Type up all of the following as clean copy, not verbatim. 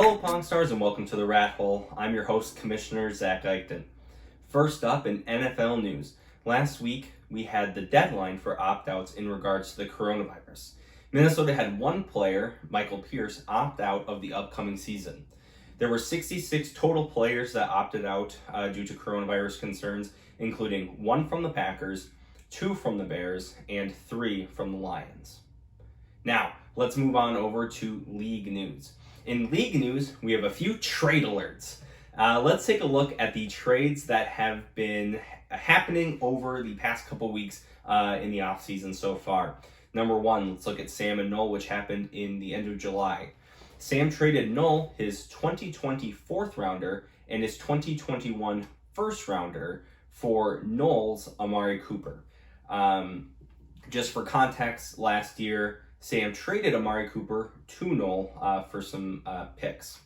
Hello, Pong Stars, and welcome to the Rathole. I'm your host, Commissioner Zack Eichten. First up in NFL news. Last week, we had the deadline for opt-outs in regards to the coronavirus. Minnesota had one player, Michael Pierce, opt out of the upcoming season. There were 66 total players that opted out due to coronavirus concerns, including one from the Packers, two from the Bears, and three from the Lions. Now, let's move on over to league news. In league news, we have a few trade alerts. Let's take a look at the trades that have been happening over the past couple weeks in the offseason so far. Number one, let's look at Sam and Noel, which happened in the end of July. Sam traded Noel his 2020 fourth rounder and his 2021 first rounder for Noel's Amari Cooper. Just for context, last year, Sam traded Amari Cooper to Noel for some picks.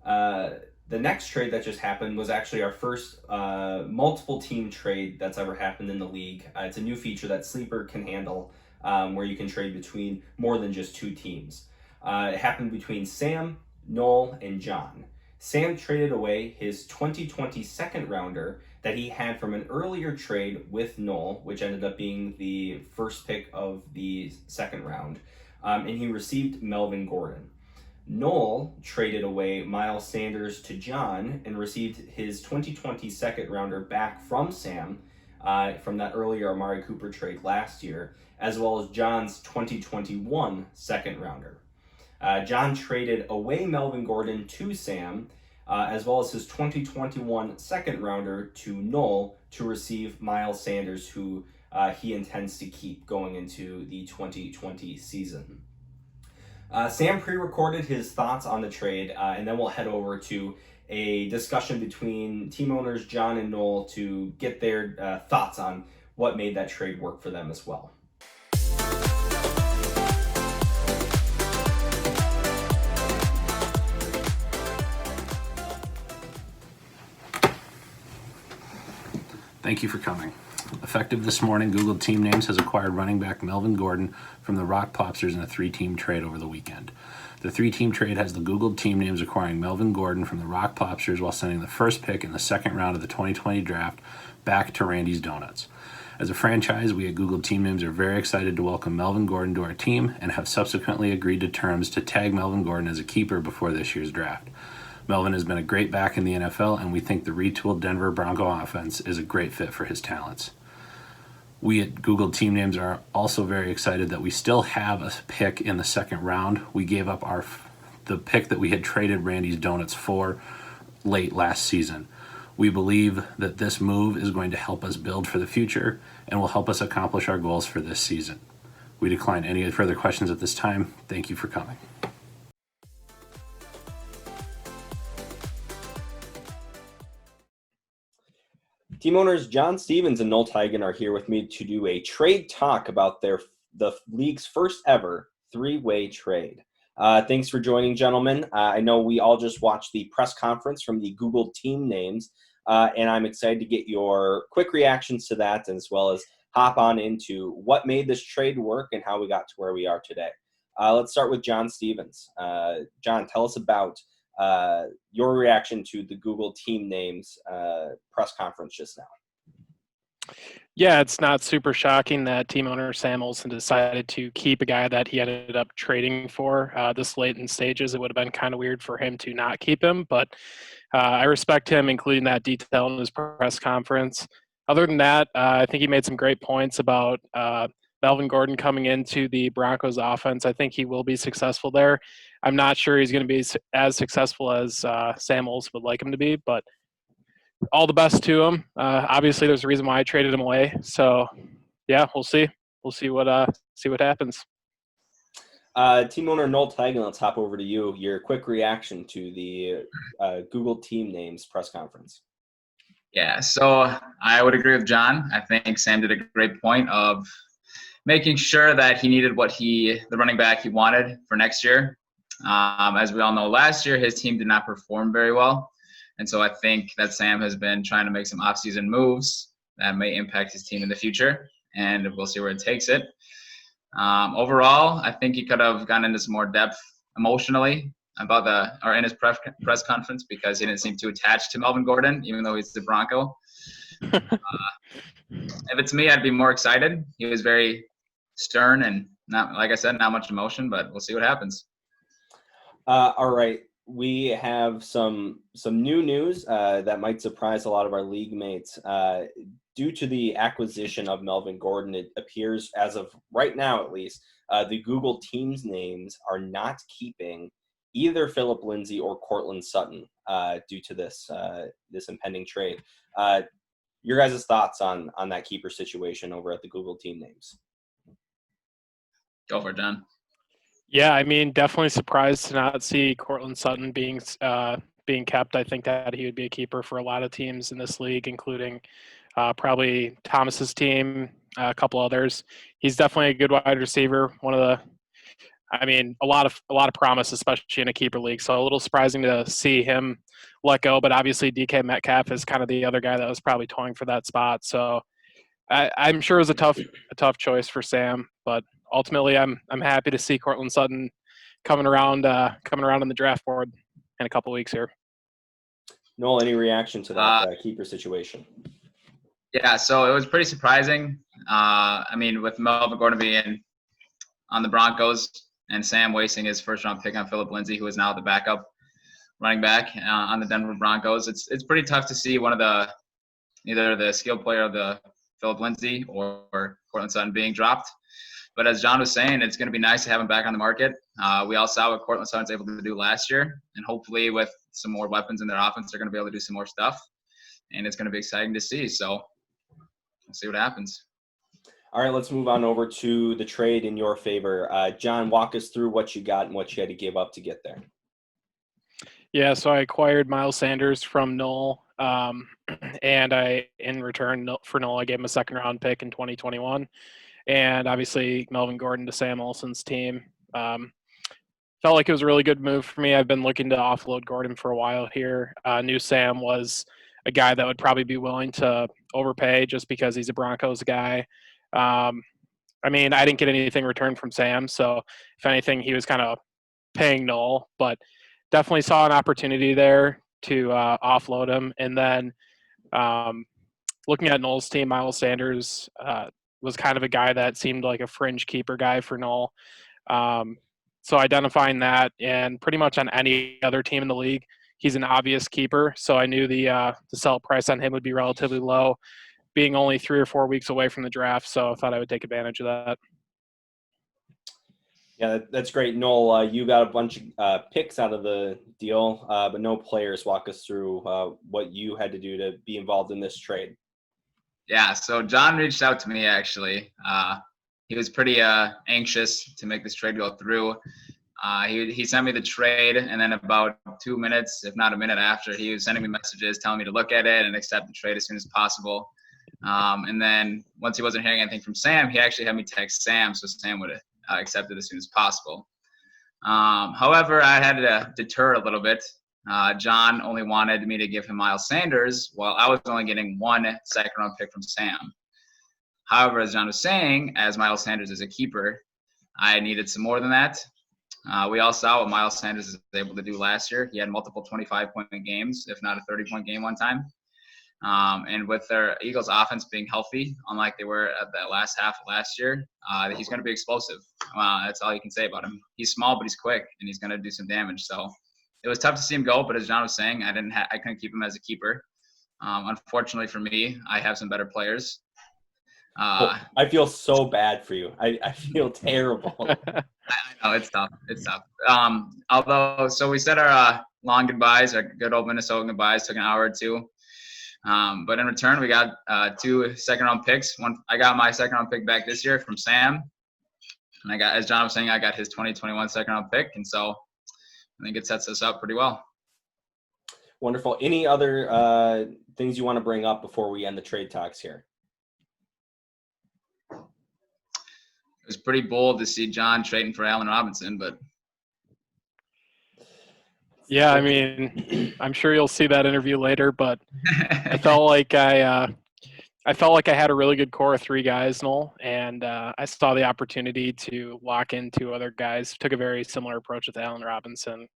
The next trade that just happened was actually our first multiple team trade that's ever happened in the league. It's a new feature that Sleeper can handle where you can trade between more than just two teams. It happened between Sam, Noel, and John. Sam traded away his 2020 second rounder that he had from an earlier trade with Noel, which ended up being the first pick of the second round, and he received Melvin Gordon. Noel traded away Miles Sanders to John and received his 2020 second rounder back from Sam from that earlier Amari Cooper trade last year, as well as John's 2021 second rounder. John traded away Melvin Gordon to Sam, as well as his 2021 second rounder to Noel to receive Miles Sanders, who he intends to keep going into the 2020 season. Sam pre-recorded his thoughts on the trade, and then we'll head over to a discussion between team owners John and Noel to get their thoughts on what made that trade work for them as well. Thank you for coming. Effective this morning, Google Team Names has acquired running back Melvin Gordon from the Rock Popsters in a three-team trade over the weekend. The three-team trade has the Google Team Names acquiring Melvin Gordon from the Rock Popsters while sending the first pick in the second round of the 2020 draft back to Randy's Donuts. As a franchise, we at Google Team Names are very excited to welcome Melvin Gordon to our team and have subsequently agreed to terms to tag Melvin Gordon as a keeper before this year's draft. Melvin has been a great back in the NFL, and we think the retooled Denver Bronco offense is a great fit for his talents. We at Google Team Names are also very excited that we still have a pick in the second round. We gave up the pick that we had traded Randy's Donuts for late last season. We believe that this move is going to help us build for the future and will help us accomplish our goals for this season. We decline any further questions at this time. Thank you for coming. Team owners John Stevens and Noel Teigen are here with me to do a trade talk about the league's first ever three-way trade. Thanks for joining, gentlemen. I know we all just watched the press conference from the Google Team Names, and I'm excited to get your quick reactions to that, as well as hop on into what made this trade work and how we got to where we are today. Let's start with John Stevens. John, tell us about your reaction to the Google Team Names press conference just now. Yeah, it's not super shocking that team owner Sam Olsen decided to keep a guy that he ended up trading for this late in stages. It would have been kind of weird for him to not keep him, but I respect him including that detail in his press conference. Other than that, I think he made some great points about Melvin Gordon coming into the Broncos offense. I think he will be successful there. I'm not sure he's going to be as successful as Sam Olsen would like him to be, but all the best to him. Obviously, there's a reason why I traded him away. So, yeah, we'll see. We'll see what happens. Team owner Noel Teigen, let's hop over to you. Your quick reaction to the Google Team Names press conference. Yeah, so I would agree with John. I think Sam did a great point of making sure that he needed the running back he wanted for next year. As we all know, last year his team did not perform very well. And so I think that Sam has been trying to make some offseason moves that may impact his team in the future, and we'll see where it takes it. Overall, I think he could have gone into some more depth emotionally in his press conference because he didn't seem too attached to Melvin Gordon, even though he's the Bronco. If it's me, I'd be more excited. He was very stern and not, like I said, not much emotion, but we'll see what happens. All right. We have some new news that might surprise a lot of our league mates. Due to the acquisition of Melvin Gordon, it appears, as of right now at least, the Google Teams names are not keeping either Philip Lindsay or Cortland Sutton due to this impending trade. Your guys' thoughts on that keeper situation over at the Google team names? Go for it, John. Yeah, I mean, definitely surprised to not see Cortland Sutton being kept. I think that he would be a keeper for a lot of teams in this league, including probably Thomas's team, a couple others. He's definitely a good wide receiver. A lot of promise, especially in a keeper league. So a little surprising to see him let go. But obviously, DK Metcalf is kind of the other guy that was probably toying for that spot. So I'm sure it was a tough choice for Sam, but ultimately, I'm happy to see Cortland Sutton coming around on the draft board in a couple weeks here. Noel, any reaction to that keeper situation? Yeah, so it was pretty surprising. With Melvin Gordon being on the Broncos and Sam wasting his first-round pick on Philip Lindsay, who is now the backup running back on the Denver Broncos, it's pretty tough to see either the skilled player of the Philip Lindsay or Cortland Sutton being dropped. But as John was saying, it's going to be nice to have him back on the market. We all saw what Cortland Sutton's able to do last year, and hopefully with some more weapons in their offense, they're going to be able to do some more stuff, and it's going to be exciting to see. So we'll see what happens. All right, let's move on over to the trade in your favor. John, walk us through what you got and what you had to give up to get there. Yeah, so I acquired Miles Sanders from Noel, and in return for Noel, I gave him a second-round pick in 2021. And obviously Melvin Gordon to Sam Olsen's team. Felt like it was a really good move for me. I've been looking to offload Gordon for a while here. Knew Sam was a guy that would probably be willing to overpay just because he's a Broncos guy. I didn't get anything returned from Sam, so if anything, he was kind of paying Noel, but definitely saw an opportunity there to offload him. And then looking at Noel's team, Miles Sanders was kind of a guy that seemed like a fringe keeper guy for Noel. So identifying that, and pretty much on any other team in the league, he's an obvious keeper. So I knew the sell price on him would be relatively low, being only 3 or 4 weeks away from the draft. So I thought I would take advantage of that. Yeah, that's great. Noel, you got a bunch of picks out of the deal, but no players. Walk us through what you had to do to be involved in this trade. Yeah, so John reached out to me, actually. He was pretty anxious to make this trade go through. He sent me the trade, and then about 2 minutes, if not a minute after, he was sending me messages telling me to look at it and accept the trade as soon as possible. And then once he wasn't hearing anything from Sam, he actually had me text Sam, so Sam would accept it as soon as possible. However, I had to deter a little bit. John only wanted me to give him Miles Sanders, while I was only getting 1 second-round pick from Sam. However, as John was saying, as Miles Sanders is a keeper, I needed some more than that. We all saw what Miles Sanders was able to do last year. He had multiple 25-point games, if not a 30-point game one time. And with their Eagles offense being healthy, unlike they were at the last half of last year, he's going to be explosive. That's all you can say about him. He's small, but he's quick, and he's going to do some damage. So it was tough to see him go, but as John was saying, I couldn't keep him as a keeper. Unfortunately for me, I have some better players. I feel so bad for you. I feel terrible. I know, it's tough. It's tough. So we said our long goodbyes, our good old Minnesota goodbyes, took an hour or two. But in return, we got 2 second-round picks. I got my second-round pick back this year from Sam, and as John was saying, I got his 2021 second-round pick, and so I think it sets us up pretty well. Wonderful. Any other things you want to bring up before we end the trade talks here? It was pretty bold to see John trading for Allen Robinson, but yeah, I'm sure you'll see that interview later, but I felt like I had a really good core of 3 guys, Noel, and I saw the opportunity to lock in 2 other guys. Took a very similar approach with Allen Robinson.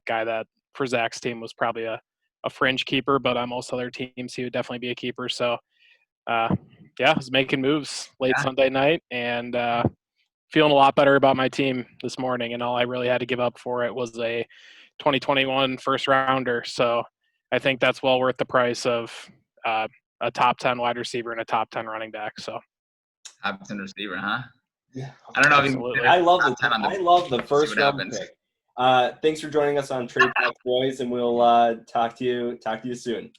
guy that for Zach's team was probably a fringe keeper, but on most other teams he would definitely be a keeper. So I was making moves late Sunday night and feeling a lot better about my team this morning. And all I really had to give up for it was a 2021 first rounder. So I think that's well worth the price of a top 10 wide receiver and a top 10 running back. So Top 10 receiver, huh? Yeah, I don't know absolutely. if you I love top the 10 on I love the first round happens. pick. Thanks for joining us on Trade Talk, boys, and we'll talk to you soon.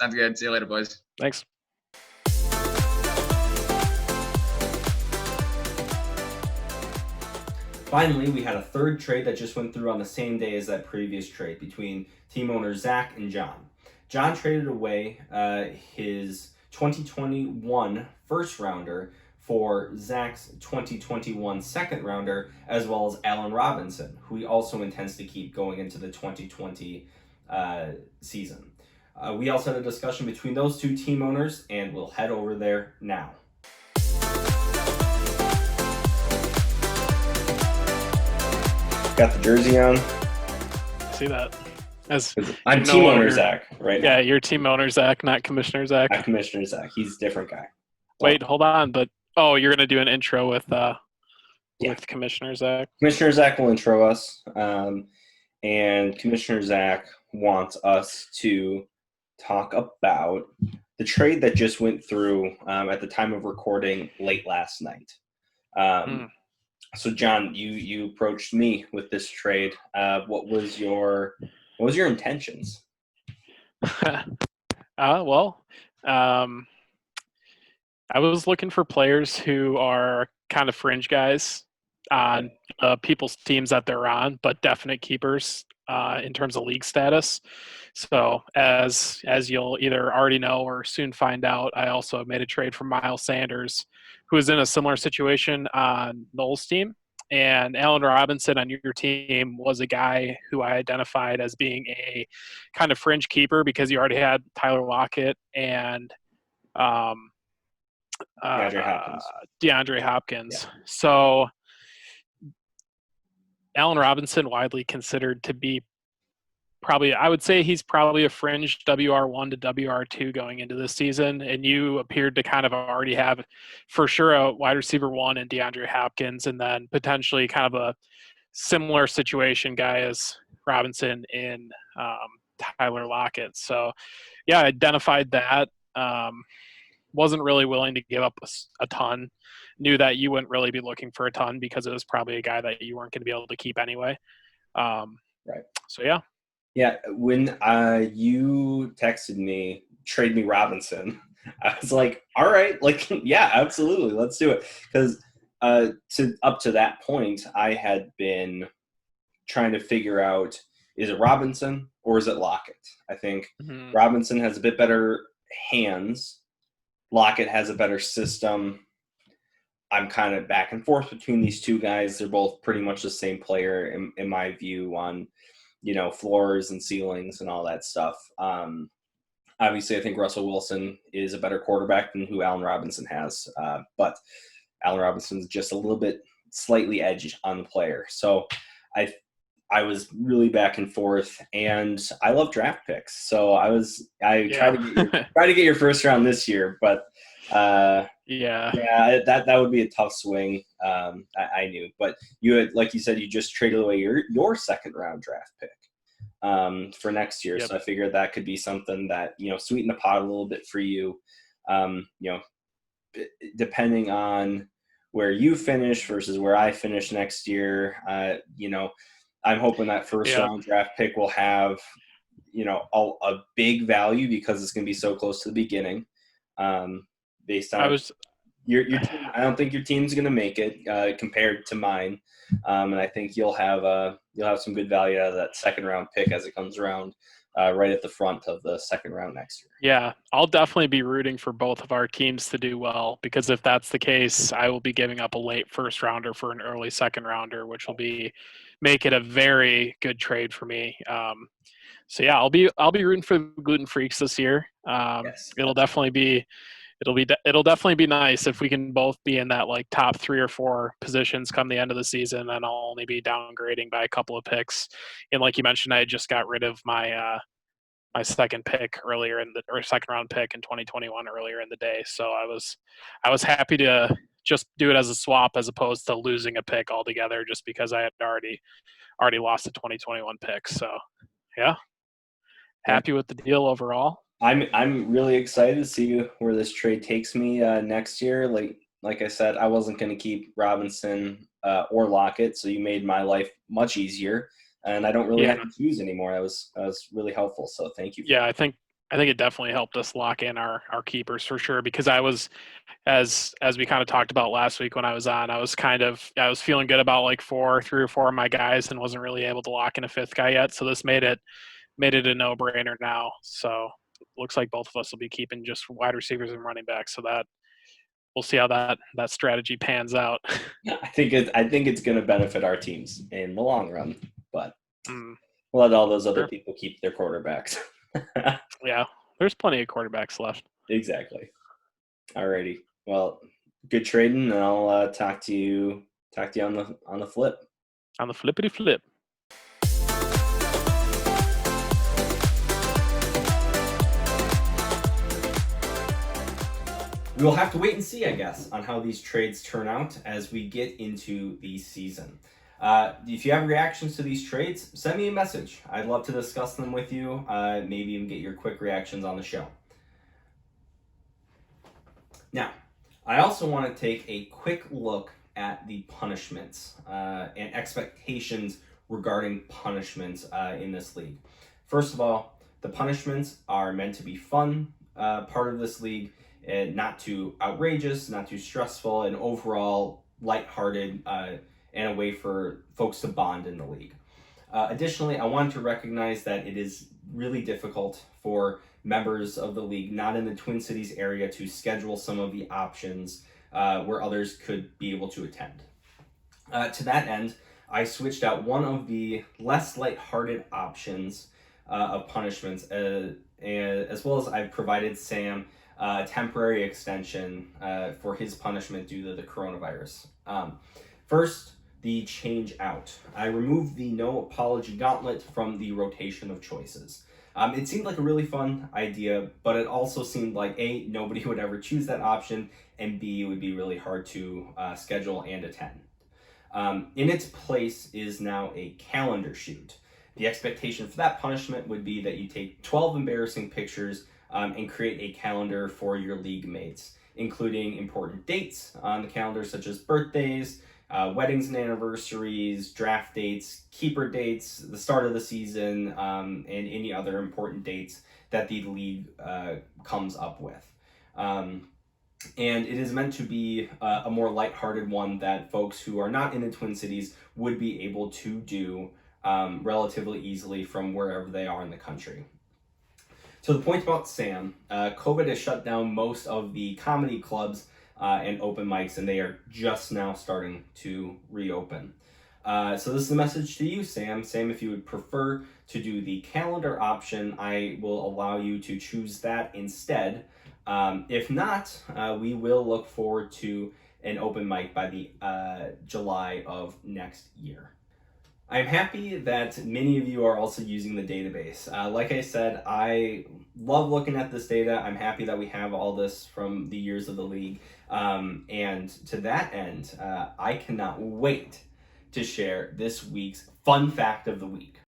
Sounds good. See you later, boys. Thanks. Finally, we had a third trade that just went through on the same day as that previous trade between team owners Zack and John. John traded away his 2021 first rounder for Zach's 2021 second rounder, as well as Allen Robinson, who he also intends to keep going into the 2020 season. We also had a discussion between those two team owners, and we'll head over there now. Got the jersey on. See that? I'm team owner Zach right now. Yeah, you're team owner Zach, not Commissioner Zach. Not Commissioner Zach. He's a different guy. Wait, hold on. But you're gonna do an intro with Commissioner Zach. Commissioner Zach will intro us, and Commissioner Zach wants us to talk about the trade that just went through at the time of recording late last night. So, John, you approached me with this trade. What was your intentions? I was looking for players who are kind of fringe guys on people's teams that they're on, but definite keepers in terms of league status. So as you'll either already know or soon find out, I also made a trade for Miles Sanders, who is in a similar situation on Noel's team. And Allen Robinson on your team was a guy who I identified as being a kind of fringe keeper because you already had Tyler Lockett and DeAndre Hopkins. Yeah. So Allen Robinson, widely considered to be I would say he's probably a fringe WR1 to WR2 going into this season. And you appeared to kind of already have for sure a wide receiver one in DeAndre Hopkins, and then potentially kind of a similar situation guy as Robinson in Tyler Lockett. So yeah, I identified that. Wasn't really willing to give up a ton. Knew that you wouldn't really be looking for a ton because it was probably a guy that you weren't going to be able to keep anyway. Right. So yeah. Yeah, when you texted me, trade me Robinson, I was like, all right, like, yeah, absolutely, let's do it. Because up to that point, I had been trying to figure out, is it Robinson or is it Lockett? I think Robinson has a bit better hands. Lockett has a better system. I'm kind of back and forth between these two guys. They're both pretty much the same player in my view on, floors and ceilings and all that stuff. Obviously, I think Russell Wilson is a better quarterback than who Allen Robinson has. But Allen Robinson's just a little bit slightly edged on the player. So I was really back and forth, and I love draft picks. So tried to get your first round this year, but that would be a tough swing. I knew, but you had, like you said, you just traded away your second round draft pick for next year. Yep. So I figured that could be something that sweeten the pot a little bit for you. Depending on where you finish versus where I finish next year, I'm hoping that first round draft pick will have, a big value because it's going to be so close to the beginning. Based on your team, I don't think your team's going to make it compared to mine, and I think you'll have some good value out of that second round pick as it comes around, right at the front of the second round next year. Yeah, I'll definitely be rooting for both of our teams to do well, because if that's the case, I will be giving up a late first rounder for an early second rounder, which will make it a very good trade for me. So yeah, I'll be rooting for the Gluten Freaks this year. Yes. It'll definitely be it'll definitely be nice if we can both be in that like top 3 or 4 positions come the end of the season, and I'll only be downgrading by a couple of picks. And like you mentioned, I just got rid of my my second pick earlier or second round pick in 2021 earlier in the day. So I was happy to just do it as a swap as opposed to losing a pick altogether, just because I had already lost a 2021 pick. So yeah, happy with the deal overall. I'm really excited to see where this trade takes me next year. Like I said, I wasn't going to keep Robinson or Lockett, so you made my life much easier, and I don't really Yeah. have to choose anymore. That was really helpful. So thank you. Yeah, I think it definitely helped us lock in our keepers for sure, because I was, as we kind of talked about last week when I was on, I was feeling good about like 3 or 4 of my guys and wasn't really able to lock in a 5th guy yet. So this made it a no-brainer now. So looks like both of us will be keeping just wide receivers and running backs. So that we'll see how that strategy pans out. I think it's going to benefit our teams in the long run, but Mm, we'll let all those other sure. people keep their quarterbacks. Yeah, there's plenty of quarterbacks left. Exactly. Alrighty. Well, good trading, and I'll talk to you on the flip. On the flippity flip. We will have to wait and see, I guess, on how these trades turn out as we get into the season. If you have reactions to these trades, send me a message. I'd love to discuss them with you, maybe even get your quick reactions on the show. Now, I also want to take a quick look at the punishments and expectations regarding punishments in this league. First of all, the punishments are meant to be fun part of this league, and not too outrageous, not too stressful, and overall lighthearted and a way for folks to bond in the league. Additionally, I want to recognize that it is really difficult for members of the league not in the Twin Cities area to schedule some of the options where others could be able to attend. To that end, I switched out one of the less lighthearted options of punishments, as well as I've provided Sam a temporary extension for his punishment due to the coronavirus. First, the change out. I removed the no apology gauntlet from the rotation of choices. It seemed like a really fun idea, but it also seemed like A, nobody would ever choose that option, and B, it would be really hard to schedule and attend. In its place is now a calendar shoot. The expectation for that punishment would be that you take 12 embarrassing pictures and create a calendar for your league mates, including important dates on the calendar such as birthdays, weddings and anniversaries, draft dates, keeper dates, the start of the season, and any other important dates that the league comes up with. And it is meant to be a more lighthearted one that folks who are not in the Twin Cities would be able to do relatively easily from wherever they are in the country. To the point about Sam, COVID has shut down most of the comedy clubs and open mics, and they are just now starting to reopen. So this is a message to you, Sam. Sam, if you would prefer to do the calendar option, I will allow you to choose that instead. If not, we will look forward to an open mic by the July of next year. I'm happy that many of you are also using the database. Like I said, I love looking at this data. I'm happy that we have all this from the years of the league. And to that end, I cannot wait to share this week's fun fact of the week.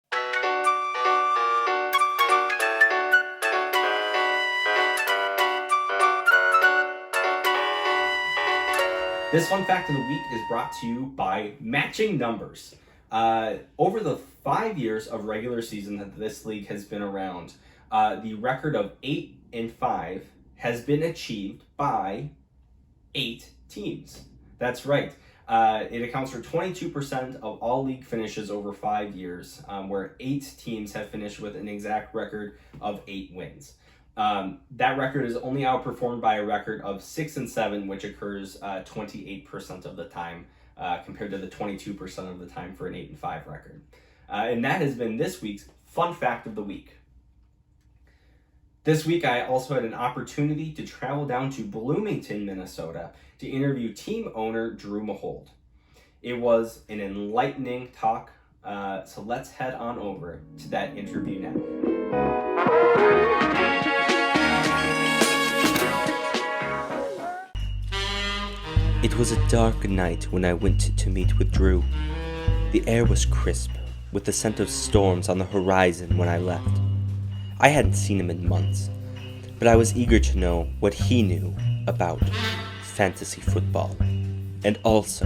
This fun fact of the week is brought to you by Matching Numbers. Over the 5 years of regular season that this league has been around, the record of 8-5 has been achieved by 8 teams. That's right. It accounts for 22% of all league finishes over 5 years, where 8 teams have finished with an exact record of 8 wins. That record is only outperformed by a record of 6-7, which occurs 28% of the time, compared to the 22% of the time for an 8-5 record. And that has been this week's fun fact of the week. This week, I also had an opportunity to travel down to Bloomington, Minnesota, to interview team owner Drew Mahowald. It was an enlightening talk, so let's head on over to that interview now. It was a dark night when I went to meet with Drew. The air was crisp, with the scent of storms on the horizon when I left. I hadn't seen him in months, but I was eager to know what he knew about fantasy football, and also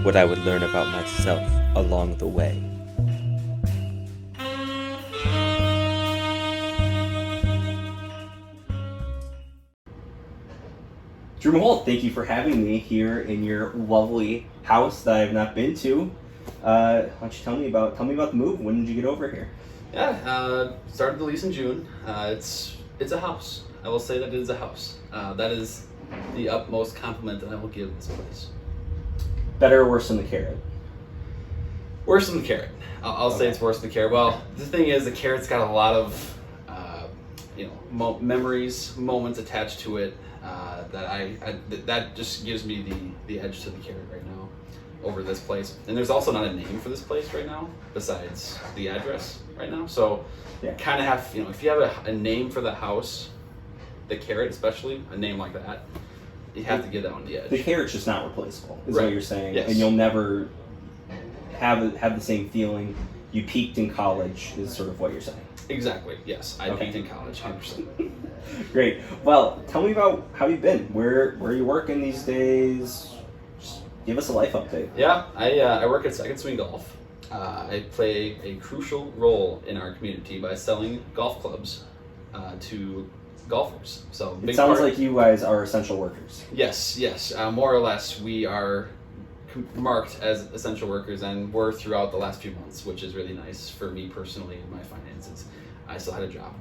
what I would learn about myself along the way. Drew Mahowald, thank you for having me here in your lovely house that I have not been to. Why don't you tell me about the move? When did you get over here? Yeah, started the lease in June. It's a house. I will say that it is a house. That is the utmost compliment that I will give this place. Better or worse than the Carrot? Worse than the Carrot. I'll say it's worse than the Carrot. Well, the thing is, the Carrot's got a lot of memories, moments attached to it that just gives me the edge to the Carrot right now over this place. And there's also not a name for this place right now besides the address right now. So kind of have, if you have a name for the house, the Carrot especially, a name like that, you have to get that on the edge. The Carrot's just not replaceable, is Right. what you're saying. Yes. And you'll never have the same feeling. You peaked in college is sort of what you're saying. Exactly, yes. I Okay. peaked in college, 100%. Great. Well, tell me about how you've been. Where are you working these days? Just give us a life update. Yeah, I work at Second Swing Golf. I play a crucial role in our community by selling golf clubs to golfers. So It sounds like you guys are essential workers. Yes. More or less, we are marked as essential workers, and were throughout the last few months, which is really nice for me personally and my finances. I still had a job,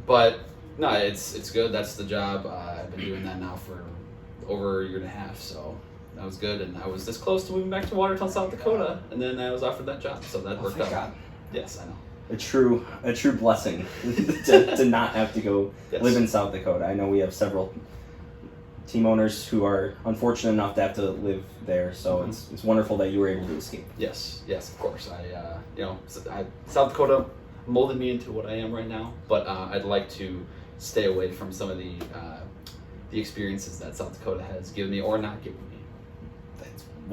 but no, it's good. That's the job. I've been doing that now for over a year and a half, so that was good. And I was this close to moving back to Watertown, South Dakota, and then I was offered that job, so that worked out. God. Yes, I know. A true blessing to not have to go live in South Dakota. I know we have several team owners who are unfortunate enough to have to live there, so it's wonderful that you were able to escape. Yes, of course. South Dakota molded me into what I am right now, but I'd like to stay away from some of the experiences that South Dakota has given me or not given me.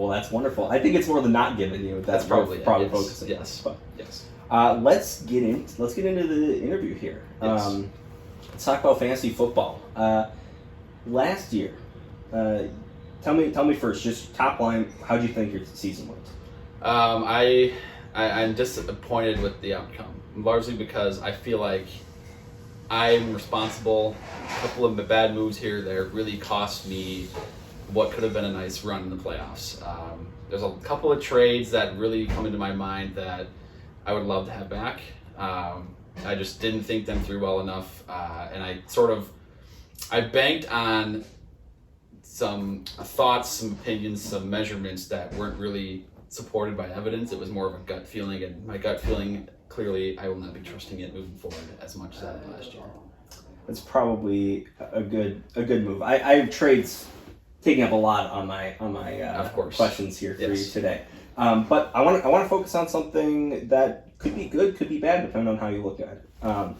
That's wonderful. I think it's more the not giving you. That's probably focusing. Yes. But, Yes. let's get into the interview here. Yes. Let's talk about fantasy football. Last year, tell me first, just top line, how do you think your season went? I'm disappointed with the outcome, largely because I feel like I'm responsible. A couple of bad moves here there really cost me what could have been a nice run in the playoffs. There's a couple of trades that really come into my mind that I would love to have back. I just didn't think them through well enough, and I banked on some thoughts, some opinions, some measurements that weren't really supported by evidence. It was more of a gut feeling, and my gut feeling, clearly, I will not be trusting it moving forward as much as I did last year. That's probably a good move. I have trades taking up a lot on my Of course. questions here for you today. But I want to focus on something that could be good, could be bad, depending on how you look at it.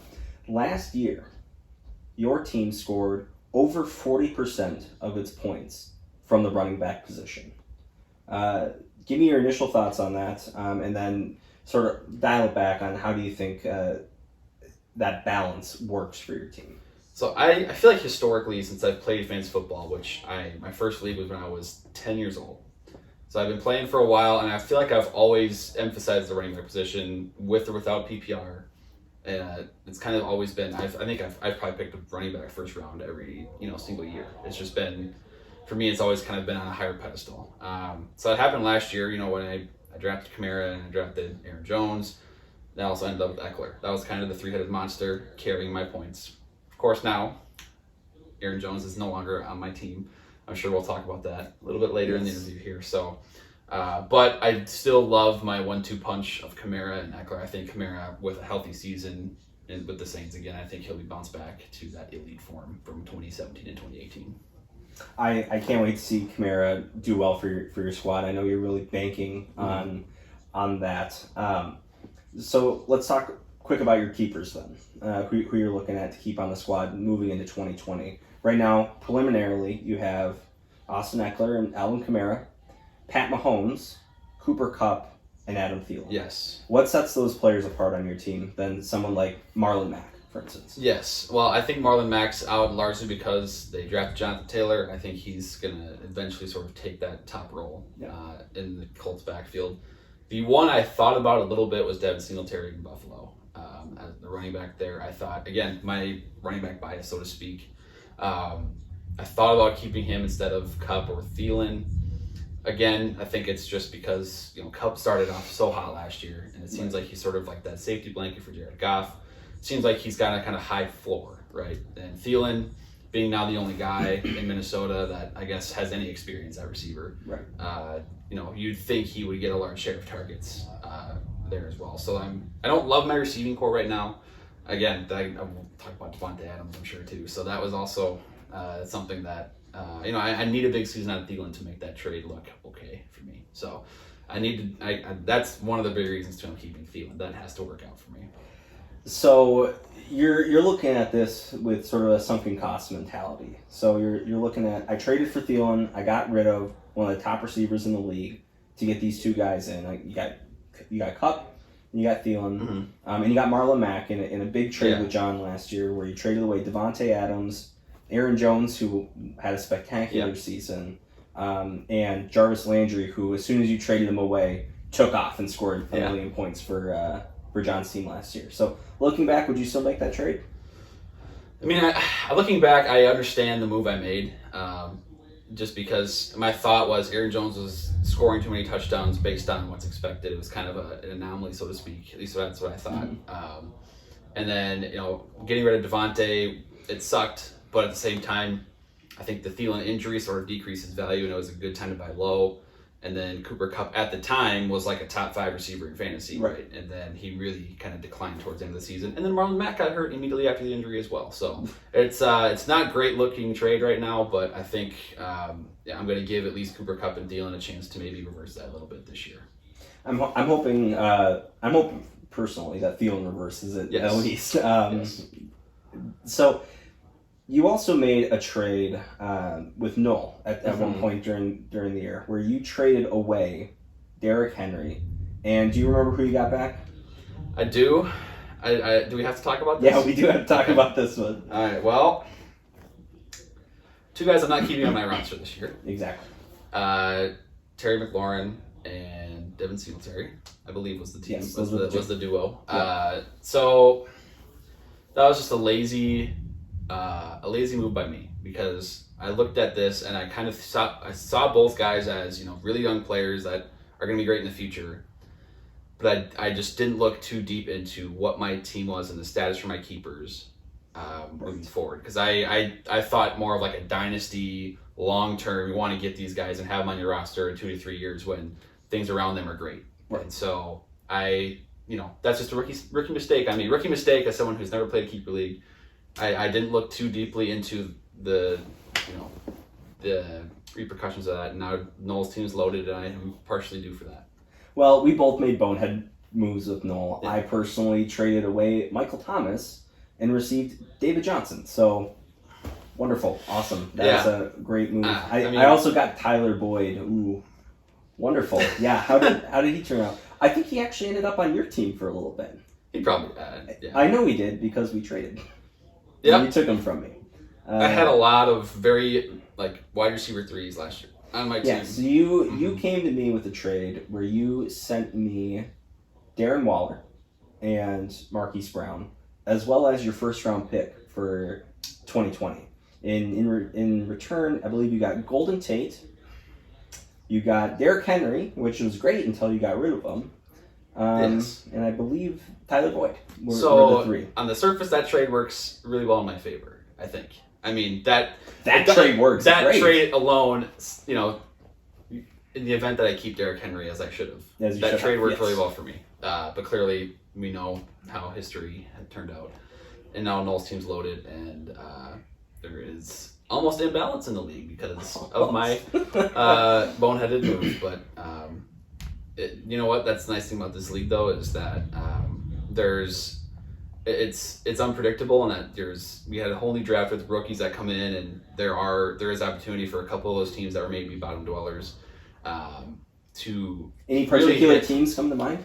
Last year, your team scored over 40% of its points from the running back position. Give me your initial thoughts on that, and then sort of dial it back on how do you think that balance works for your team. So I feel like historically, since I've played fantasy football, which my first league was when I was 10 years old. So I've been playing for a while, and I feel like I've always emphasized the running back position with or without PPR. It's kind of always been, I think I've probably picked a running back first round every single year. It's just been, for me, it's always kind of been on a higher pedestal. So it happened last year, when I drafted Kamara and I drafted Aaron Jones. That also ended up with Eckler. That was kind of the three-headed monster carrying my points. Of course, now Aaron Jones is no longer on my team. I'm sure we'll talk about that a little bit later in the interview here. So, but I still love my 1-2 punch of Kamara and Eckler. I think Kamara, with a healthy season, with the Saints again. I think he'll be bounced back to that elite form from 2017 and 2018. I can't wait to see Kamara do well for your squad. I know you're really banking on that. So let's talk quick about your keepers then. Who you're looking at to keep on the squad moving into 2020. Right now, preliminarily, you have Austin Eckler and Alvin Kamara, Pat Mahomes, Cooper Kupp, and Adam Thielen. Yes. What sets those players apart on your team than someone like Marlon Mack, for instance? Yes. Well, I think Marlon Mack's out largely because they drafted Jonathan Taylor, and I think he's going to eventually sort of take that top role in the Colts backfield. The one I thought about a little bit was Devin Singletary in Buffalo. As the running back there, I thought, again, my running back bias, so to speak, I thought about keeping him instead of Kupp or Thielen. Again, I think it's just because, Kupp started off so hot last year, and it seems like he's sort of like that safety blanket for Jared Goff. Seems like he's got a kind of high floor, right? And Thielen, being now the only guy in Minnesota that I guess has any experience at receiver, right? You'd think he would get a large share of targets there as well. So I don't love my receiving core right now. Again, I will talk about Devontae Adams, I'm sure too. So that was also something that. I need a big season out of Thielen to make that trade look okay for me. So that's one of the big reasons too I'm keeping Thielen. That has to work out for me. So you're looking at this with sort of a sunken cost mentality. So you're looking at, I traded for Thielen, I got rid of one of the top receivers in the league to get these two guys in. Like you got Kupp, and you got Thielen, and you got Marlon Mack in a big trade with John last year where you traded away Devontae Adams, Aaron Jones, who had a spectacular season, and Jarvis Landry, who, as soon as you traded him away, took off and scored a million points for John's team last year. So, looking back, would you still make that trade? I mean, looking back, I understand the move I made, just because my thought was Aaron Jones was scoring too many touchdowns based on what's expected. It was kind of an anomaly, so to speak. At least that's what I thought. And then, getting rid of Devontae, it sucked. But at the same time, I think the Thielen injury sort of decreased his value, and it was a good time to buy low. And then Cooper Kupp at the time was like a top 5 receiver in fantasy, right? And then he really kind of declined towards the end of the season. And then Marlon Mack got hurt immediately after the injury as well. So it's not great looking trade right now, but I think I'm going to give at least Cooper Kupp and Thielen a chance to maybe reverse that a little bit this year. I'm hoping personally that Thielen reverses it at least. So. You also made a trade with Noel at one point during the year where you traded away Derrick Henry. And do you remember who you got back? I do. Do we have to talk about this? Yeah, we do have to talk about this one. All right, well, 2 guys I'm not keeping on my roster this year. Exactly. Terry McLaurin and Devin Singletary, I believe was the team. Yes, was the duo. Yeah. So that was just a lazy move by me, because I looked at this and I kind of saw both guys as really young players that are going to be great in the future, but I just didn't look too deep into what my team was and the status for my keepers moving forward, because I thought more of like a dynasty long term. You want to get these guys and have them on your roster in 2 to 3 years when things around them are great. Right. And so that's just a rookie mistake. I mean, rookie mistake as someone who's never played a keeper league. I didn't look too deeply into the repercussions of that. And now Noel's team is loaded, and I am partially due for that. Well, we both made bonehead moves with Noel. Yeah. I personally traded away Michael Thomas and received David Johnson. So, wonderful. Awesome. That was a great move. I also got Tyler Boyd. Ooh, wonderful. Yeah, how did he turn out? I think he actually ended up on your team for a little bit. He probably I know he did, because we traded. Yeah, you took him from me. I had a lot of very wide receiver 3s last year on my team. Yeah, so you came to me with a trade where you sent me Darren Waller and Marquise Brown, as well as your first round pick for 2020. In return, I believe you got Golden Tate, you got Derrick Henry, which was great until you got rid of him. And I believe Tyler Boyd were the 3. On the surface, that trade works really well in my favor, I think. I mean, that trade works. That great. trade alone, in the event that I keep Derrick Henry as I should have, that trade worked really well for me. But clearly, we know how history had turned out. And now Noel's team's loaded, and there is almost imbalance in the league because of my boneheaded move. But you know what? That's the nice thing about this league, though, is that it's unpredictable, and that we had a whole new draft with rookies that come in, and there is opportunity for a couple of those teams that were maybe bottom dwellers to Any particular really teams come to mind?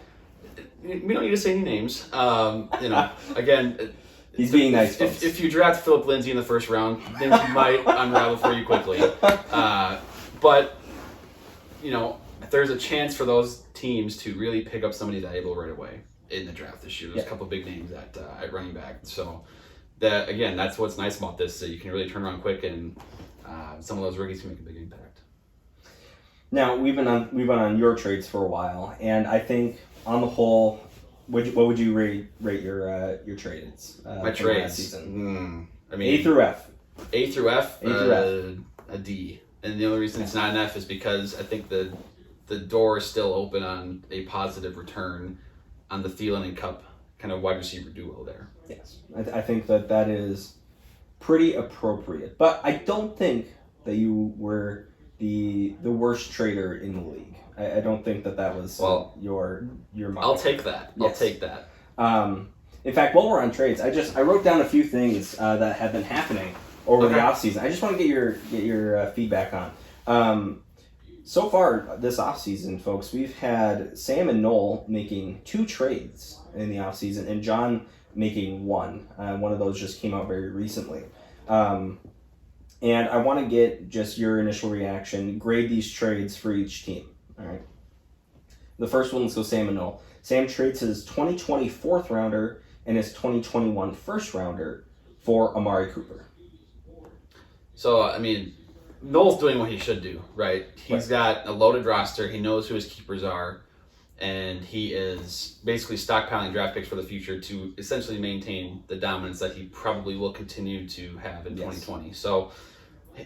We don't need to say any names. Again, He's being nice. If you draft Philip Lindsay in the first round, things might unravel for you quickly. But there's a chance for those teams to really pick up somebody valuable right away in the draft this year. There's a couple big names at running back. So that's what's nice about this. So you can really turn around quick, and some of those rookies can make a big impact. Now we've been on your trades for a while, and I think on the whole, what would you rate your trades? My trades season. A through F. A through F. A a D. And the only reason it's not an F is because I think the door is still open on a positive return on the Thielen and Cup kind of wide receiver duo there. Yes, I think that is pretty appropriate. But I don't think that you were the worst trader in the league. I don't think that was your mark. I'll take that. Yes. I'll take that. In fact, while we're on trades, I wrote down a few things that have been happening over the offseason. I just want to get your feedback on. So far this offseason, folks, we've had Sam and Noel making 2 trades in the offseason, and John making 1. One of those just came out very recently. And I want to get just your initial reaction. Grade these trades for each team. All right. The first one, let's go Sam and Noel. Sam trades his 2020 4th rounder and his 2021 1st rounder for Amari Cooper. So, Noel's doing what he should do, right? He's got a loaded roster. He knows who his keepers are. And he is basically stockpiling draft picks for the future to essentially maintain the dominance that he probably will continue to have in 2020. So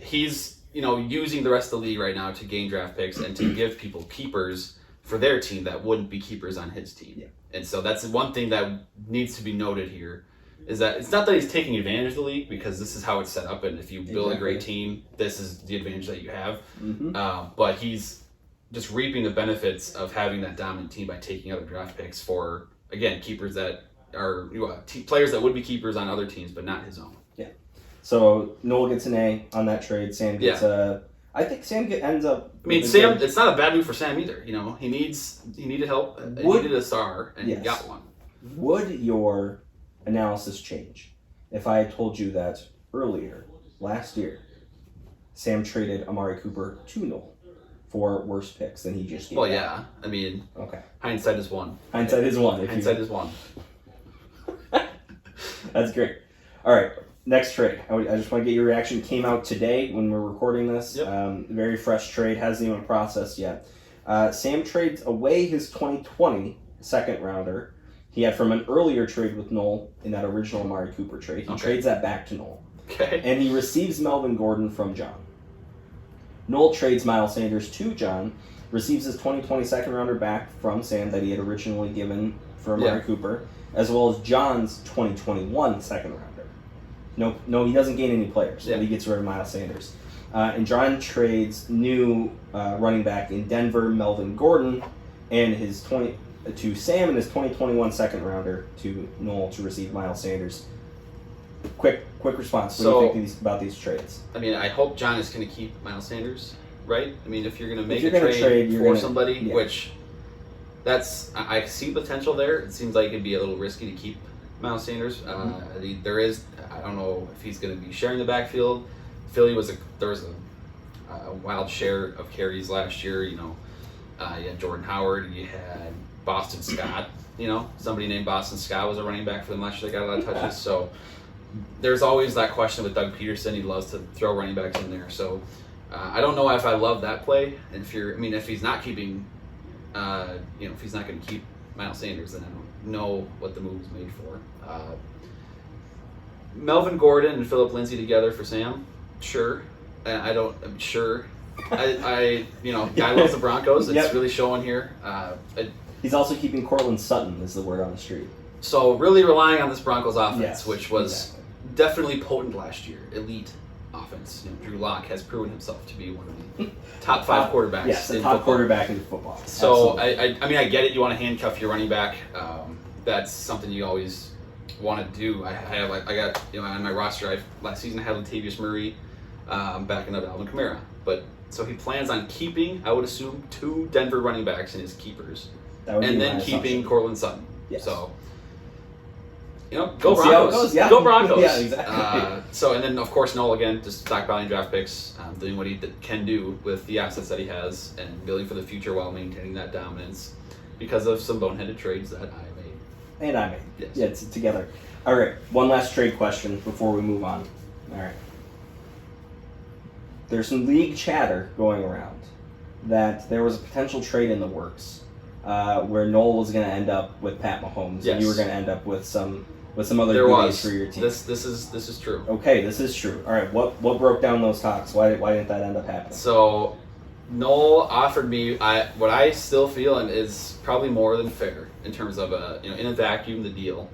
he's using the rest of the league right now to gain draft picks and to give people keepers for their team that wouldn't be keepers on his team. Yeah. And so that's one thing that needs to be noted here, is that it's not that he's taking advantage of the league, because this is how it's set up, and if you build a great team, this is the advantage that you have. Mm-hmm. But he's just reaping the benefits of having that dominant team by taking other draft picks for, again, keepers that are players that would be keepers on other teams, but not his own. Yeah. So Noel gets an A on that trade. Sam gets a. I think Sam ends up. Sam. It's not a bad move for Sam either. He needed help. He needed a star, and he got one. Would your analysis change if I had told you that earlier last year, Sam traded Amari Cooper to Noel for worse picks than he just gave? Well, yeah. Okay. Hindsight is one. Hindsight is one. Hindsight is one. That's great. All right. Next trade. I just want to get your reaction. Came out today when we're recording this. Yep. Very fresh trade. Hasn't even processed yet. Sam trades away his 2020 2nd rounder he had from an earlier trade with Noel in that original Amari Cooper trade. He trades that back to Noel. Okay. And he receives Melvin Gordon from John. Noel trades Miles Sanders to John, receives his 2020 2nd rounder back from Sam that he had originally given for Amari Cooper, as well as John's 2021 2nd rounder. No, he doesn't gain any players. Yeah. He gets rid of Miles Sanders. And John trades new running back in Denver, Melvin Gordon, and to Sam and his 2021 2nd rounder to Noel to receive Miles Sanders. Quick response. What do you think about these trades? I hope John is going to keep Miles Sanders, right? If you're going to make a trade for somebody, which I see potential there. It seems like it'd be a little risky to keep Miles Sanders. I don't know if he's going to be sharing the backfield. Philly there was a wild share of carries last year. You had Jordan Howard. You had Boston Scott. Somebody named Boston Scott was a running back for them last year. They got a lot of touches. So there's always that question with Doug Peterson. He loves to throw running backs in there. So I don't know if I love that play. And if he's not keeping, if he's not going to keep Miles Sanders, then I don't know what the move is made for. Melvin Gordon and Philip Lindsay together for Sam, sure. Guy loves the Broncos. It's really showing here. He He's also keeping Cortland Sutton, is the word on the street. So really relying on this Broncos offense, Yes, which was exactly. definitely potent last year. Elite offense. Drew Lock has proven himself to be one of the top 5 quarterbacks. Yes, the in top football. quarterback in football. So Absolutely. I mean, I get it. You want to handcuff your running back. That's something you always want to do. I got on my roster. Last season I had Latavius Murray, backing up Alvin Kamara. But so he plans on keeping, I would assume, 2 Denver running backs in his keepers, That would and be then my keeping assumption. Cortland Sutton. Yes. So. Go We'll see how it Broncos. goes, yeah. Go Broncos. Yeah, exactly. And then, of course, Noel again, just stockpiling draft picks, doing what he can do with the assets that he has, and building for the future while maintaining that dominance because of some boneheaded trades that I made. And I made. Yes. Yeah, it's together. All right, one last trade question before we move on. All right. There's some league chatter going around that there was a potential trade in the works where Noel was going to end up with Pat Mahomes, Yes. and you were going to end up with some other There goodies was for your team. this is true. Okay, this is true. All right, what broke down those talks? Why didn't that end up happening? So, Noel offered me what I still feel and is probably more than fair in terms of in a vacuum the deal.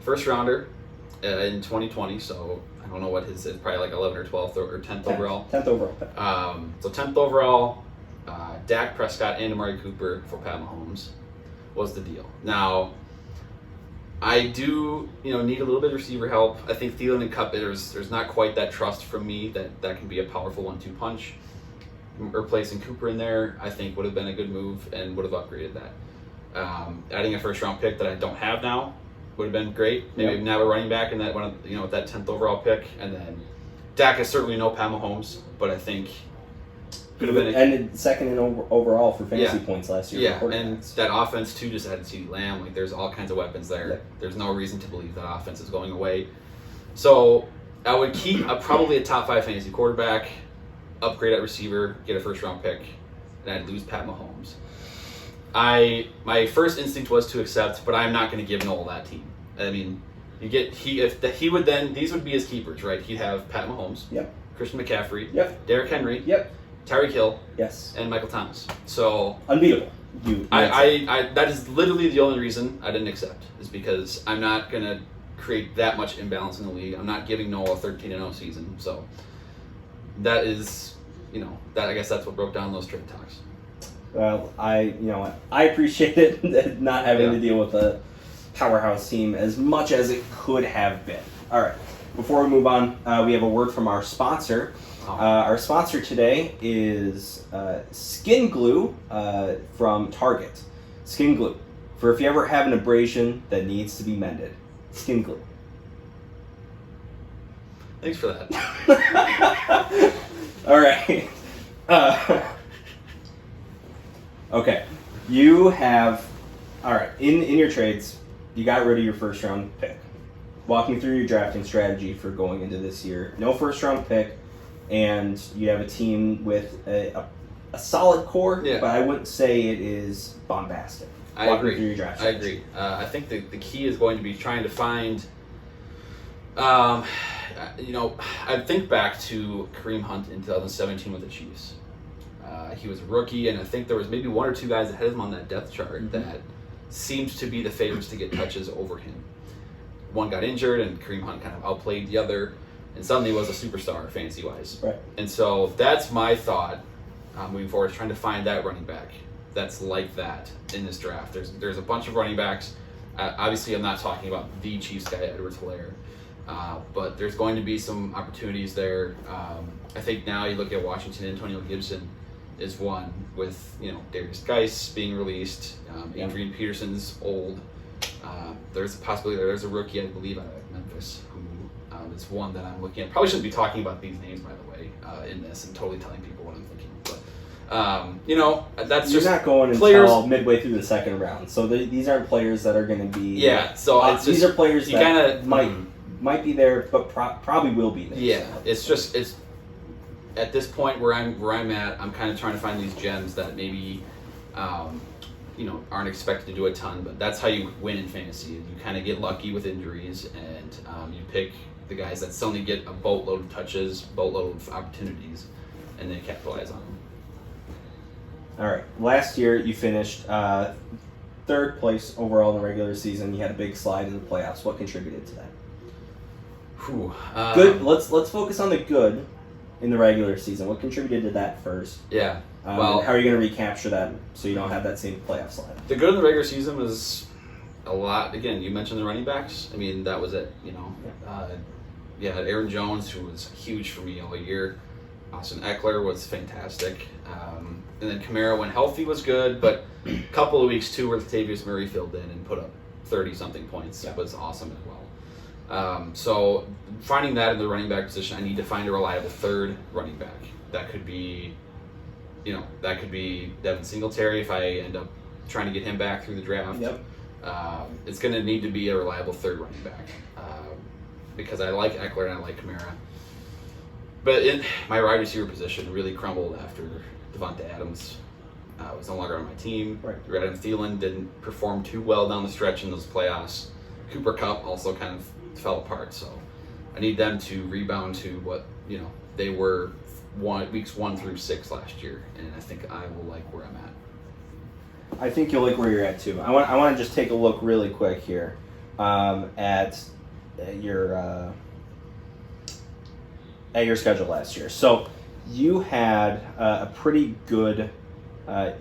First rounder in 2020, so I don't know what his is, probably like 11th or 12th or 10th overall. 10th overall. So 10th overall, Dak Prescott and Amari Cooper for Pat Mahomes was the deal. Now, I do need a little bit of receiver help. I think Thielen and Kupp, there's not quite that trust from me that can be a powerful 1-2 punch. Replacing Cooper in there, I think would have been a good move and would have upgraded that. Adding a first round pick that I don't have now would have been great. Maybe even have a running back in that one, with that 10th overall pick, and then Dak is certainly no Pat Mahomes, but I think could have been ended second in overall for fantasy points last year. Yeah, for and quarterbacks. that offense too just added CeeDee Lamb. Like there's all kinds of weapons there. Yeah. There's no reason to believe that offense is going away. So I would keep probably a top 5 fantasy quarterback, upgrade at receiver, get a first round pick, and I'd lose Pat Mahomes. My first instinct was to accept, but I'm not going to give Noel that team. I mean, these would be his keepers, right? He'd have Pat Mahomes, Yep. Christian McCaffrey, Yep. Derrick Henry, Yep. Tyreek Hill, Yes. and Michael Thomas. So Unbeatable. I that is literally the only reason I didn't accept, is because I'm not going to create that much imbalance in the league. I'm not giving Noel a 13-0 season. So that is, that I guess that's what broke down those trade talks. Well, I appreciate it not having to Yeah. deal with a powerhouse team as much as it could have been. All right. Before we move on, we have a word from our sponsor. Our sponsor today is Skin Glue from Target. Skin Glue. For if you ever have an abrasion that needs to be mended. Skin Glue. Thanks for that. All right. Okay. You have... All right. In your trades, you got rid of your first round pick. Walk me through your drafting strategy for going into this year. No first round pick. And you have a team with a solid core, but I wouldn't say it is bombastic. I Walk me agree. through your draft I strategy. agree. I think the key is going to be trying to find. I think back to Kareem Hunt in 2017 with the Chiefs. He was a rookie, and I think there was maybe 1 or 2 guys ahead of him on that depth chart that seemed to be the favorites to get touches over him. One got injured, and Kareem Hunt kind of outplayed the other, and suddenly was a superstar fantasy-wise. Right. And so that's my thought moving forward, is trying to find that running back that's like that in this draft. There's a bunch of running backs. Obviously, I'm not talking about the Chiefs guy, Edwards-Helaire, but there's going to be some opportunities there. I think now you look at Washington, Antonio Gibson is one with Darius Geis being released. Adrian Peterson's old. There's a possibility there's a rookie, I believe, out of Memphis who is one that I'm looking at. Probably shouldn't be talking about these names, by the way, in this and totally telling people what I'm thinking. But that's You're just not going players until midway through the second round, so these aren't players that are going to be. Yeah, so it's these just, are players you that kinda, might be there, but probably will be there. Yeah, it's at this point where I'm at. I'm kind of trying to find these gems that maybe aren't expected to do a ton, but that's how you win in fantasy. You kind of get lucky with injuries, and you pick the guys that suddenly get a boatload of touches, boatload of opportunities, and then capitalize on them. All right. Last year you finished third place overall in the regular season. You had a big slide in the playoffs. What contributed to that? Good. Let's focus on the good in the regular season. What contributed to that first? Yeah. Well, how are you going to recapture that so you don't have that same playoff slide? The good in the regular season was a lot. Again, you mentioned the running backs. I mean, that was it. Aaron Jones, who was huge for me all year. Austin Eckler was fantastic. And then Kamara, when healthy, was good, but a couple of weeks too where Latavius Murray filled in and put up 30-something points. It was awesome as well. So finding that in the running back position, I need to find a reliable third running back. That could be Devin Singletary if I end up trying to get him back through the draft. Yep. It's going to need to be a reliable third running back because I like Eckler and I like Kamara. But in my wide receiver position really crumbled after Devontae Adams was no longer on my team. Right. Adam Thielen didn't perform too well down the stretch in those playoffs. Cooper Kupp also kind of fell apart. So I need them to rebound to what they were weeks 1 through 6 last year, and I think I will like where I'm at. I think you'll like where you're at too. I want to just take a look really quick here at your schedule last year. So you had a pretty good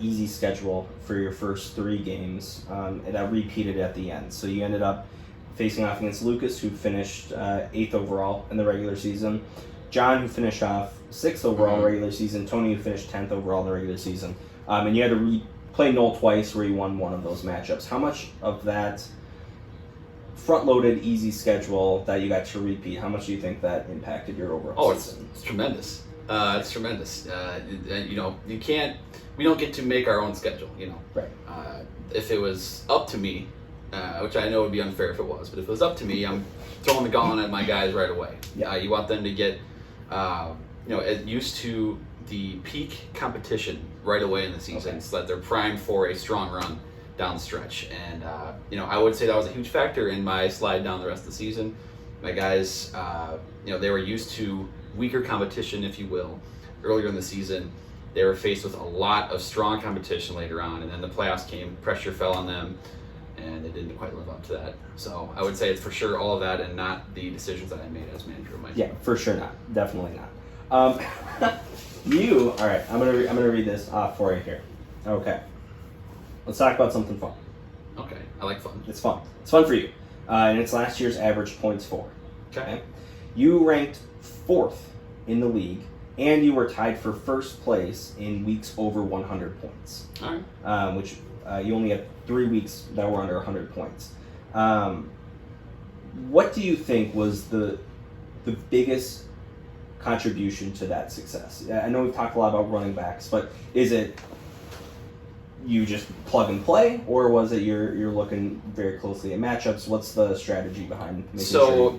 easy schedule for your first 3 games, and that repeated at the end. So you ended up facing off against Lucas, who finished 8th overall in the regular season, John, who finished off 6th overall in the regular season, Tony, who finished 10th overall in the regular season, and you had to play Noel twice where you won one of those matchups. How much of that front-loaded easy schedule that you got to repeat, how much do you think that impacted your overall season? It's tremendous. It's tremendous. We don't get to make our own schedule, Right. If it was up to me, which I know would be unfair if it was, but if it was up to me, I'm throwing the gauntlet at my guys right away. Yeah. You want them to get, used to the peak competition right away in the season, so that they're primed for a strong run down the stretch. And I would say that was a huge factor in my slide down the rest of the season. My guys, they were used to weaker competition, if you will, earlier in the season. They were faced with a lot of strong competition later on, and then the playoffs came, pressure fell on them, and they didn't quite live up to that. So I would say it's for sure all of that and not the decisions that I made as manager of my team. Yeah, for sure not. Definitely not. All right, I'm gonna read this off for you here. Okay. Let's talk about something fun. Okay, I like fun. It's fun. It's fun for you. And it's last year's average points for. Okay. You ranked 4th in the league, and you were tied for first place in weeks over 100 points. All right. Which you only had 3 weeks that were under 100 points. What do you think was the biggest contribution to that success? I know we've talked a lot about running backs, but is it you just plug and play, or was it you're looking very closely at matchups? What's the strategy behind making sure?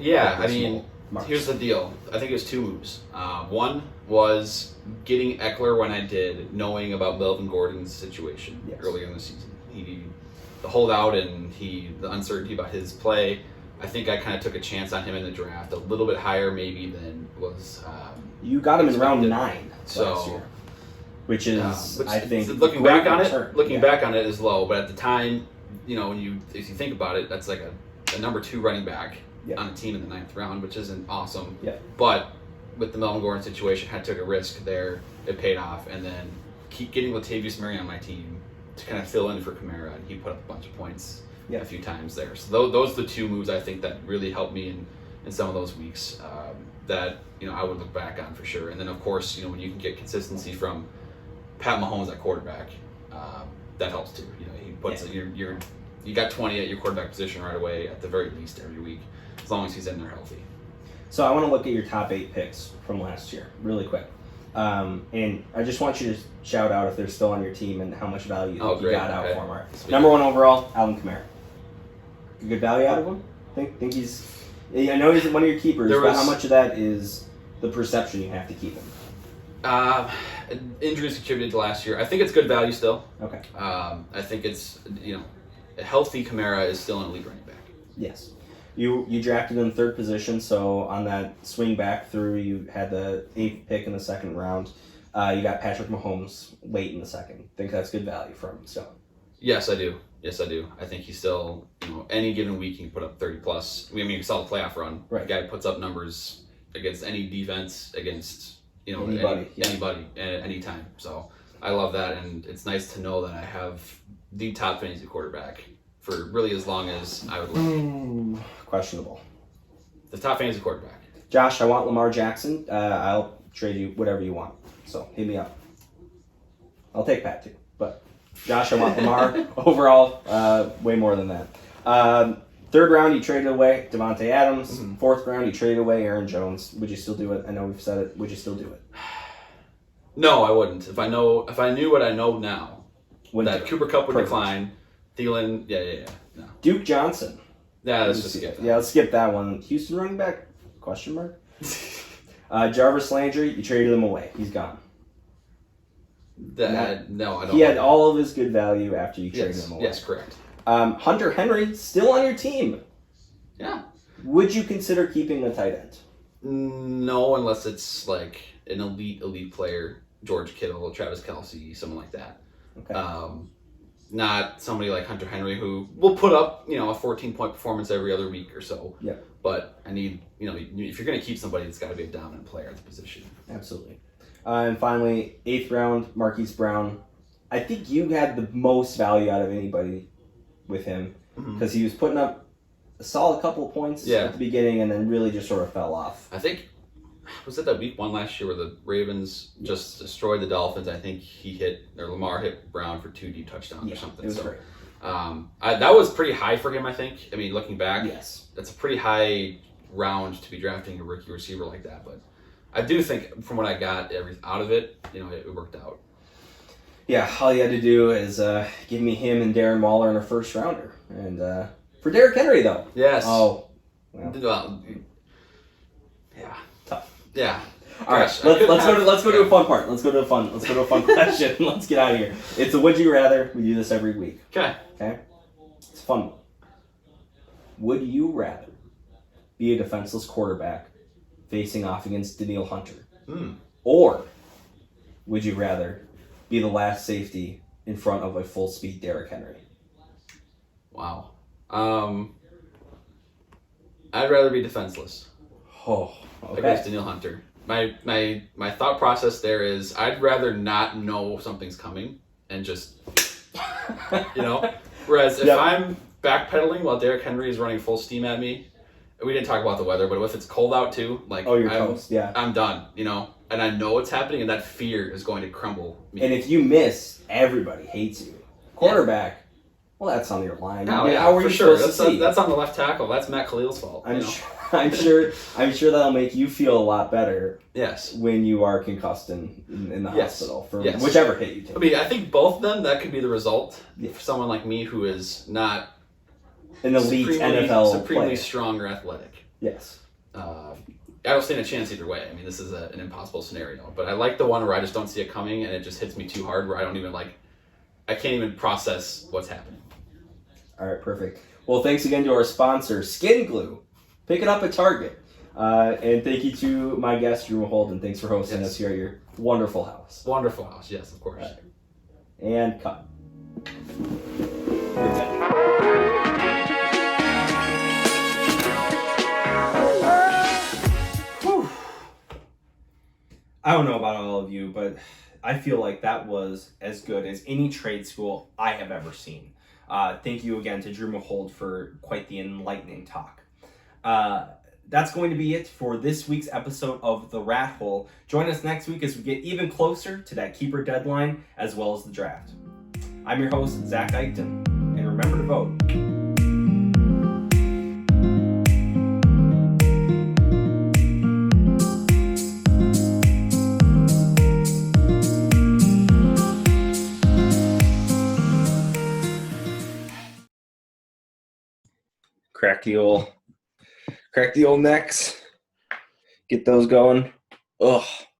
Here's the deal. I think it was 2 moves. One was getting Eckler when I did, knowing about Melvin Gordon's situation earlier in the season. The holdout and the uncertainty about his play. I think I kind of took a chance on him in the draft, a little bit higher maybe than was. You got him in round 9 so, last year, which is I think looking back on it is low, but at the time, if you think about it, that's like a number 2 running back on a team in the 9th round, which isn't awesome. Yeah. But with the Melvin Gordon situation, I took a risk there. It paid off, and then keep getting Latavius Murray on my team to kind of fill in for Kamara, and he put up a bunch of points a few times there. So those are the 2 moves I think that really helped me in some of those weeks that I would look back on for sure. And then of course when you can get consistency from Pat Mahomes at quarterback, that helps too. He puts you got 20 at your quarterback position right away at the very least every week, as long as he's in there healthy. So I want to look at your top 8 picks from last year really quick. And I just want you to shout out if they're still on your team and how much value you got out for them. All right. Number 1 overall, Alvin Kamara. Good value out of him? Think he's... I know he's one of your keepers, but how much of that is the perception you have to keep him? Injuries contributed to last year. I think it's good value still. Okay. I think it's, a healthy Kamara is still an elite running back. Yes. You drafted in 3rd position, so on that swing back through, you had the 8th pick in the 2nd round. You got Patrick Mahomes late in the 2nd. Think that's good value for him still. Yes, I do. Yes, I do. I think he's still, any given week he can put up 30 plus. I mean, you saw the playoff run. Right. The guy puts up numbers against any defense, against Anybody, anybody at any time. So I love that, and it's nice to know that I have the top fantasy quarterback for really as long as I would like. Questionable. The top fantasy quarterback. Josh, I want Lamar Jackson. I'll trade you whatever you want. So hit me up. I'll take Pat too. But Josh, I want Lamar. Overall, way more than that. Third round, you traded away Devontae Adams. Mm-hmm. Fourth round, you traded away Aaron Jones. Would you still do it? I know we've said it. Would you still do it? No, I wouldn't. If I knew what I know now, Wouldn't that do it. Cooper Kupp would Perfect. decline. Thielen, yeah. No. Duke Johnson. Yeah, let's just skip that. Yeah, let's skip that one. Houston running back? Question mark. Jarvis Landry, you traded him away. He's gone. No, I don't. He had all of his good value after you traded him away. Yes, correct. Hunter Henry, still on your team. Yeah. Would you consider keeping a tight end? No, unless it's like an elite player, George Kittle, Travis Kelce, someone like that. Okay. Not somebody like Hunter Henry who will put up, a 14-point performance every other week or so. Yeah. But I need, if you're going to keep somebody, it's got to be a dominant player at the position. Absolutely. And finally, 8th round, Marquise Brown. I think you had the most value out of anybody with him because he was putting up a solid couple of points at the beginning and then really just sort of fell off. I think, was it that week 1 last year where the Ravens just destroyed the Dolphins? I think Lamar hit Brown for 2 deep touchdowns or something. It was great. That was pretty high for him, I think. I mean, looking back, Yes. that's a pretty high round to be drafting a rookie receiver like that. But I do think from what I got out of it, it worked out. Yeah, all you had to do is give me him and Darren Waller in a first rounder. And for Derrick Henry, though. Yes. Oh. Well, yeah. Tough. Yeah. All right, let's go to a fun part. Let's go to a fun question. Let's get out of here. It's a would you rather. We do this every week. Okay. It's a fun one. Would you rather be a defenseless quarterback facing off against Daniil Hunter? Or would you rather be the last safety in front of a full speed Derrick Henry? Wow. I'd rather be defenseless Oh, against okay. Daniil Hunter. My thought process there is I'd rather not know something's coming and just Whereas if I'm backpedaling while Derrick Henry is running full steam at me, we didn't talk about the weather, but if it's cold out too, You're toast, yeah. I'm done, and I know what's happening, and that fear is going to crumble me. And if you miss, everybody hates you. Quarterback, well, that's on your line. Oh, How are for you sure. supposed to see? That's on the left tackle. That's Matt Khalil's fault. I'm sure that'll make you feel a lot better. Yes. When you are concussed in the hospital for whichever hit you take. I mean, I think both of them, that could be the result for someone like me who is not an elite NFL supremely player. strong or athletic. Yes. I don't stand a chance either way. I mean, this is an impossible scenario. But I like the one where I just don't see it coming and it just hits me too hard where I can't even process what's happening. All right, perfect. Well, thanks again to our sponsor, Skin Glue. Pick it up at Target. And thank you to my guest, Drew Mahowald, and thanks for hosting us here at your wonderful house. Wonderful house, yes, of course. Right. And cut. We're good. Whew. I don't know about all of you, but I feel like that was as good as any trade school I have ever seen. Thank you again to Drew Mahowald for quite the enlightening talk. That's going to be it for this week's episode of The Rathole. Join us next week as we get even closer to that keeper deadline as well as the draft. I'm your host, Zack Eichten, and remember to vote. Crack the old necks. Get those going. Ugh.